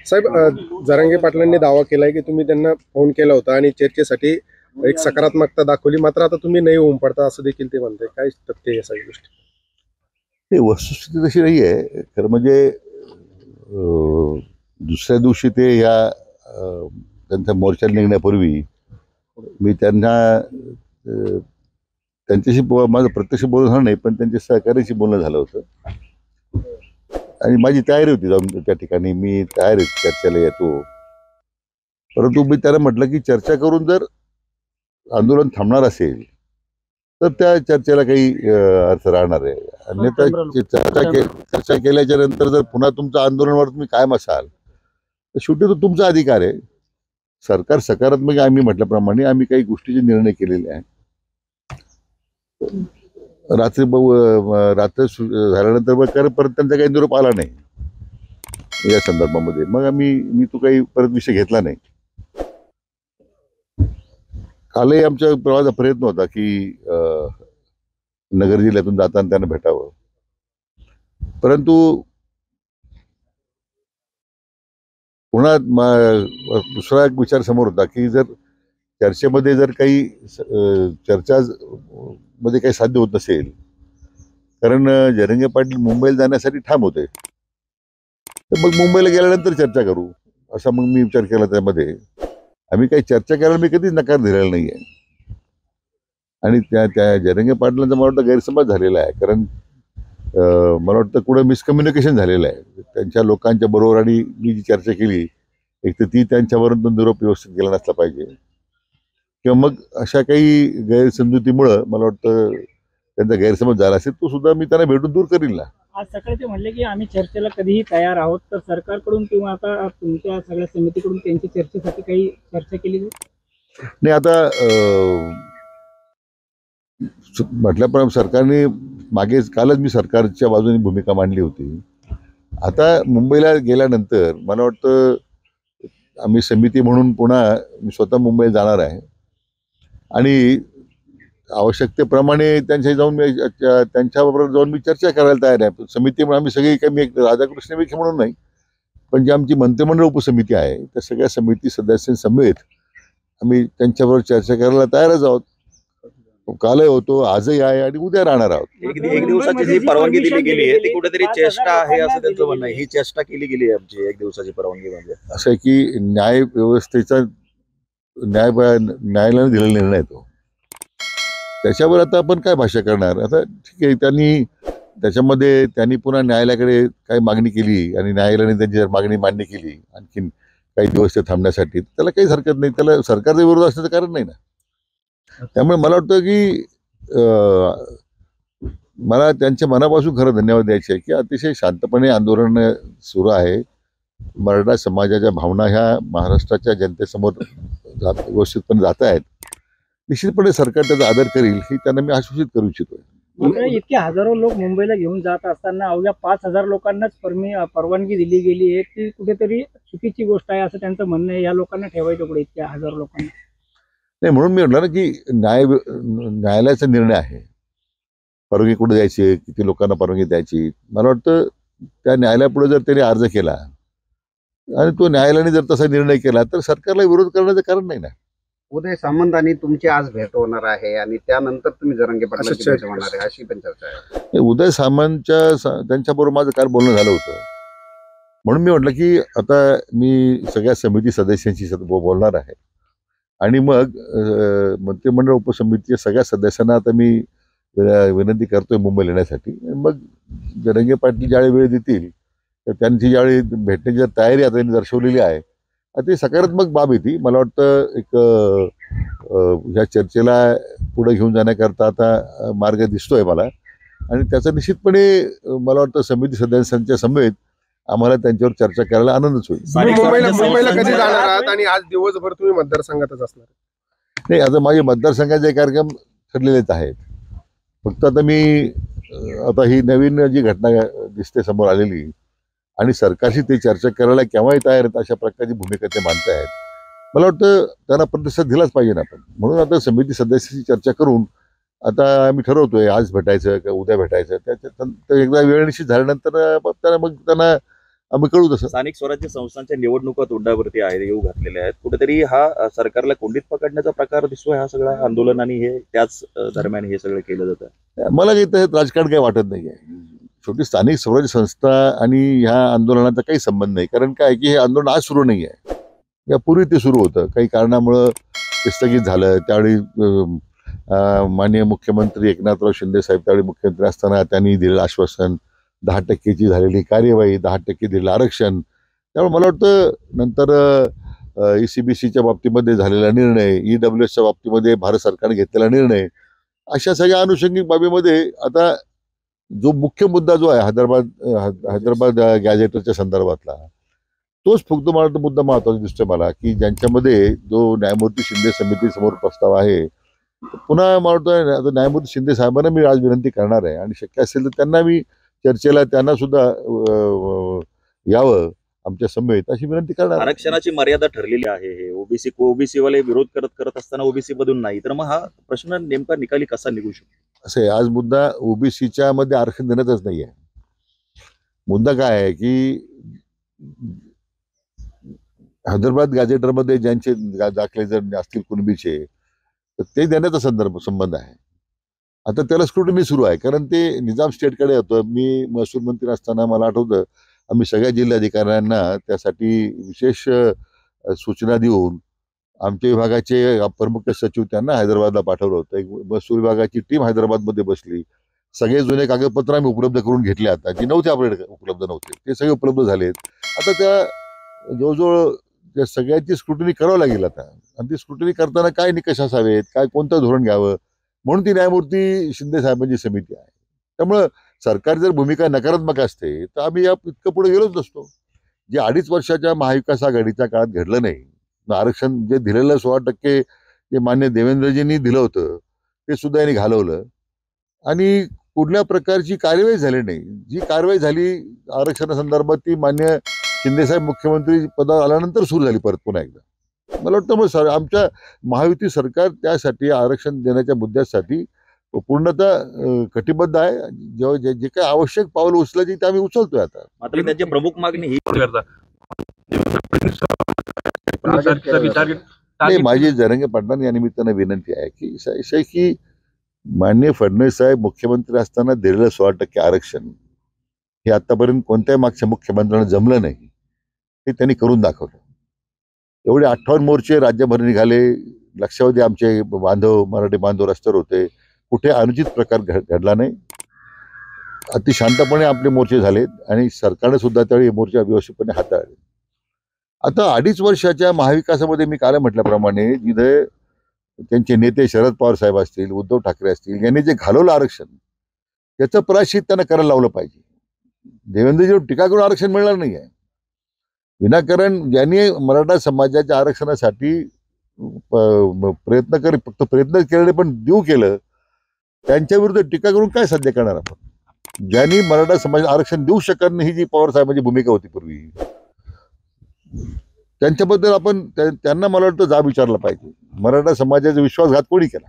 साहेब, जरांगे पाटलांनी दावा केलाय की तुम्ही त्यांना फोन केला होता आणि चर्चेसाठी एक सकारात्मकता दाखवली, मात्र आता तुम्ही नाही होऊन पडता असं देखील ते म्हणताय. काय तथ्य या सगळ्या गोष्टी? ते वस्तुस्थिती तशी नाही आहे. खरं म्हणजे दुसऱ्या दिवशी ते या त्यांच्या मोर्चाला निघण्यापूर्वी मी त्यांच्याशी माझं प्रत्यक्ष बोलणं झालं नाही, पण त्यांच्या सहकार्याशी बोलणं झालं होतं आणि माझी तयारी होती जाऊन त्या ठिकाणी. मी तयार आहे, चर्चेला येतो. परंतु मी त्यांना म्हटलं की चर्चा करून जर आंदोलन थांबणार असेल तर त्या चर्चेला काही अर्थ राहणार आहे. अन्यथा चर्चा केल्याच्या नंतर जर पुन्हा तुमचं आंदोलनावर तुम्ही कायम असाल तर शेवटी तो तुमचा अधिकार आहे. सरकार सकारात्मक, आम्ही म्हटल्याप्रमाणे आम्ही काही गोष्टीचे निर्णय केलेले आहेत. रात्र झाल्यानंतर परत त्यांचा काही निरोप आला नाही या संदर्भामध्ये. मग मी तो काही परत विषय घेतला नाही. कालही आमच्या प्रवासाचा प्रयत्न होता की नगर जिल्ह्यातून जाताना त्यांना भेटावं, परंतु पुन्हा दुसरा एक विचार समोर होता की जर चर्चेमध्ये जर काही चर्चा मध्ये काही साध्य होत नसेल, कारण जरांगे पाटील मुंबईला जाण्यासाठी ठाम होते, तर मग मुंबईला गेल्यानंतर चर्चा करू असा मग मी विचार केला. त्यामध्ये आम्ही काही चर्चा करायला मी कधीच नकार दिलेला नाही आहे. आणि त्या जरांगे पाटलांचा मला वाटतं गैरसमज झालेला आहे, कारण मला वाटतं कुठं मिसकम्युनिकेशन झालेलं आहे त्यांच्या लोकांच्या बरोबर. आणि मी जी चर्चा केली एक तर ती त्यांच्यावरून निरोप व्यवस्थित केला नसला पाहिजे, किंवा मग अशा काही गैरसमजुतीमुळं मला वाटतं त्यांचा गैरसमज झाला असेल. तो सुद्धा मी त्यांना भेटून दूर करील ना. आज सकाळी ते म्हणले की आम्ही चर्चेला कधीही तयार आहोत, तर सरकारकडून किंवा आता तुमच्या सगळ्या समितीकडून त्यांची चर्चेसाठी काही चर्चा केली नाही. आता म्हटल्याप्रमाणे सरकारने कालच मी सरकारच्या बाजूने भूमिका मांडली होती. आता मुंबईला गेल्यानंतर मला वाटतं आम्ही समिती म्हणून पुन्हा मी स्वतः मुंबईला जाणार आहे आणि आवश्यकतेप्रमाणे त्यांच्याबरोबर जाऊन मी चर्चा करायला तयार आहे. समिती म्हणून आम्ही सगळी काही, मी एक राधाकृष्ण विखे म्हणून नाही, पण जी आमची मंत्रिमंडळ उपसमिती आहे त्या सगळ्या समिती सदस्यांसमेत आम्ही त्यांच्याबरोबर चर्चा करायला तयारच आहोत. कालही होतो, आजही आहे आणि उद्या राहणार आहोत. एक दिवसाची जी परवानगी दिली गेली आहे ती कुठेतरी चेष्टा आहे असं त्यांचं म्हणणं आहे. ही चेष्टा केली गेली आहे आमची एक दिवसाची परवानगी. म्हणजे असं आहे की न्याय व्यवस्थेचा न्यायालयाने दिलेला निर्णय तो, त्याच्यावर आता आपण काय भाष्य करणार. आता ठीक आहे, त्यांनी पुन्हा न्यायालयाकडे काही मागणी केली आणि न्यायालयाने त्यांची मागणी मान्य केली आणखीन काही दिवस ते थांबण्यासाठी, त्याला काहीच हरकत नाही. त्याला सरकारचा विरोध असण्याचं कारण नाही ना. त्यामुळे मला वाटतं की मला त्यांच्या मनापासून खरं धन्यवाद द्यायचे आहे की अतिशय शांतपणे आंदोलन सुरू आहे. मराठा समाजाच्या भावना ह्या महाराष्ट्राच्या जनतेसमोर व्यवस्थितपणे जात आहेत. निश्चितपणे सरकार त्याचा आदर करील ही त्यांना मी आश्वासित करू इच्छितोय. इतके हजारो लोक मुंबईला घेऊन जात असताना अवघ्या 5,000 लोकांनाच परवानगी दिली गेली आहे, ती कुठेतरी चुकीची गोष्ट आहे असं त्यांचं म्हणणं आहे. या लोकांना ठेवायचं पुढे, इतक्या हजारो लोकांना नाही. म्हणून मी म्हटलं ना की न्यायालयाचा निर्णय आहे परवानगी कुठे द्यायची, किती लोकांना परवानगी द्यायची. मला वाटतं त्या न्यायालयापुढे जर त्यांनी अर्ज केला आणि तो न्यायालयाने जर तसा निर्णय केला तर सरकारला विरोध करण्याचं कारण नाही ना. उदय सामंत आणि तुमची आज भेट होणार आहे आणि त्यानंतर तुम्ही जरांगे पाटलांची भेट होणार आहे अशी पण चर्चा आहे. उदय सामंतच्या त्यांच्याबरोबर माझं काल बोलणं झालं होतं, म्हणून मी म्हटलं की आता मी सगळ्या समिती सदस्यांशी बोलणार आहे आणि मग मंत्रिमंडळ उपसमितीच्या सगळ्या सदस्यांना आता मी विनंती करतोय मुंबईला येण्यासाठी. मग जरांगे पाटील ज्यावेळी वेळ देतील तर त्यांची ज्यावेळी भेटण्याची तयारी आता त्यांनी दर्शवलेली आहे, ती सकारात्मक बाब आहे. ती मला वाटतं एक ह्या चर्चेला पुढे घेऊन जाण्याकरता आता मार्ग दिसतोय मला, आणि त्याचा निश्चितपणे मला वाटतं समिती सदस्यांच्या समेत आम्हाला त्यांच्यावर चर्चा करायला आनंदच होईल. मुंबईला कधी जाणार आहात आणि आज दिवसभर तुम्ही मतदारसंघातच असणार? नाही, आता माझे मतदारसंघाचे कार्यक्रम ठरलेलेच आहेत. फक्त आता ही नवीन जी घटना दिसते समोर आलेली आणि सरकारशी ते चर्चा करायला केव्हाही तयार आहेत अशा प्रकारची भूमिका ते मांडतायत. मला वाटतं त्यांना प्रतिसाद दिलाच पाहिजे ना आपण. म्हणून आता समिती सदस्याची चर्चा करून आता आम्ही ठरवतोय आज भेटायचं का उद्या भेटायचं. त्याच्यात एकदा वेळ निश्चित झाल्यानंतर त्यांना आम्ही कळू तसं. स्थानिक स्वराज्य संस्थांच्या निवडणुका तोंडावरती आहे, येऊ घातलेल्या आहेत. कुठेतरी हा सरकारला कोंडीत पकडण्याचा प्रकार दिसतोय. हा सगळा आंदोलन आणि हे त्याच दरम्यान हे सगळं केलं जातं. मला काही त्याच्यात राजकारण काही वाटत नाहीये. शेवटी स्थानिक स्वराज्य संस्था आणि ह्या आंदोलनाचा काही संबंध नाही. कारण काय की हे आंदोलन आज सुरू नाही आहे, यापूर्वी ते सुरू होतं. काही कारणामुळं ते स्थगित झालं. त्यावेळी माननीय मुख्यमंत्री एकनाथराव शिंदे साहेब त्यावेळी मुख्यमंत्री असताना त्यांनी दिलेलं आश्वासन, 10%ची झालेली कार्यवाही, 10% दिलेलं आरक्षण. त्यामुळे मला वाटतं नंतर ECBCच्या बाबतीमध्ये झालेला निर्णय, EWSच्या बाबतीमध्ये भारत सरकारने घेतलेला निर्णय, अशा सगळ्या अनुषंगिक बाबीमध्ये आता जो मुख्य मुद्दा जो आहे हैदराबाद गॅझेटरच्या संदर्भातला, तोच फक्त मला वाटतं मुद्दा महत्त्वाचा दिसतोय मला, की ज्यांच्यामध्ये जो न्यायमूर्ती शिंदे समितीसमोर प्रस्ताव आहे, पुन्हा मला वाटतं आता न्यायमूर्ती शिंदे साहेबांना मी आज विनंती करणार आहे आणि शक्य असेल तर त्यांना मी चर्चेला त्यांना सुद्धा यावं आमच्या समेत अशी विनंती करणार. आरक्षणाची मर्यादा ठरलेली आहे. हे ओबीसी वाले विरोध करत असताना ओबीसी मधून नाही, तर मग हा प्रश्न नेमका निकाली कसा निघू शकतो? असं आहे, आज मुद्दा ओबीसीच्या मध्ये आरक्षण देण्याचाच नाही आहे. मुद्दा काय आहे की हैदराबाद गॅझेटरमध्ये ज्यांचे दाखले जर असतील कुणबीचे, तर ते देण्याचा संबंध आहे. आता त्याला स्क्रुटिनी सुरू आहे, कारण ते निजाम स्टेटकडे होतं. मी महसूल मंत्री असताना मला आठवतं आम्ही सगळ्या जिल्हाधिकाऱ्यांना त्यासाठी विशेष सूचना देऊन आमच्या विभागाचे प्रमुख सचिव त्यांना हैदराबादला पाठवलं होतं. एक महसूल विभागाची टीम हैदराबादमध्ये बसली. सगळे जुने कागदपत्र आम्ही उपलब्ध करून घेतले. आता जे नव्हते आपल्याकडे उपलब्ध नव्हते ते सगळे उपलब्ध झालेत. आता त्या जवळजवळ त्या सगळ्याची स्क्रुटिनी करावं लागेल आता. आणि ती स्क्रुटिनी करताना काय निकष असावेत, काय कोणतं धोरण घ्यावं, म्हणून ती न्यायमूर्ती शिंदे साहेबांची समिती आहे. त्यामुळं सरकार जर भूमिका नकारात्मक असते तर आम्ही या इतकं पुढे गेलोच नसतो. जे 2.5 वर्षाच्या महाविकास आघाडीच्या काळात घडलं नाही, आरक्षण जे दिलेलं 16% जे मान्य देवेंद्रजींनी दिलं होतं ते सुद्धा यांनी घालवलं आणि कुठल्या प्रकारची कार्यवाही झाली नाही. जी कारवाई झाली आरक्षणासंदर्भात ती मान्य शिंदेसाहेब मुख्यमंत्री पदावर आल्यानंतर सुरू झाली परत पुन्हा एकदा. मला वाटतं मग आमच्या महायुती सरकार त्यासाठी आरक्षण देण्याच्या मुद्द्यासाठी पूर्णतः कटिबद्ध आहे. जेव्हा जे काही आवश्यक पावलं उचलायची ते आम्ही उचलतोय आता. मात्र त्यांची प्रमुख मागणी ही नाही, माझी जरंगे पाटलांनी या निमित्तानं विनंती आहे की माननीय फडणवीस साहेब मुख्यमंत्री असताना दिलेलं 16% आरक्षण हे आतापर्यंत कोणत्याही मागच्या मुख्यमंत्र्यांना जमलं नाही, हे त्यांनी करून दाखवलं. एवढे 58 मोर्चे राज्यभर निघाले. लक्षावधी आमचे बांधव, मराठी बांधव रस्त्यावर होते. कुठे अनुचित प्रकार घडला नाही. अति शांतपणे आपले मोर्चे झालेत आणि सरकारने सुद्धा त्यावेळी मोर्चा व्यवस्थितपणे हाताळले. आता 2.5 वर्षाच्या महाविकासामध्ये मी काल म्हटल्याप्रमाणे जिथे त्यांचे नेते शरद पवार साहेब असतील, उद्धव ठाकरे असतील, यांनी जे घालवलं आरक्षण त्याचं प्रायश्चित्त त्यांना करायला लावलं पाहिजे. देवेंद्रजीवर टीका करून आरक्षण मिळणार नाही आहे. विनाकारण ज्यांनी मराठा समाजाच्या आरक्षणासाठी फक्त प्रयत्न केले पण देऊ केलं, त्यांच्या विरुद्ध टीका करून काय साध्य करणार आपण? ज्यांनी मराठा समाज आरक्षण देऊ शकत नाही, ही जी पवार साहेबांची भूमिका होती पूर्वी, त्यांच्याबद्दल आपण त्यांना मला वाटतं जाब विचारला पाहिजे. मराठा समाजाचा विश्वासघात कोणी केला?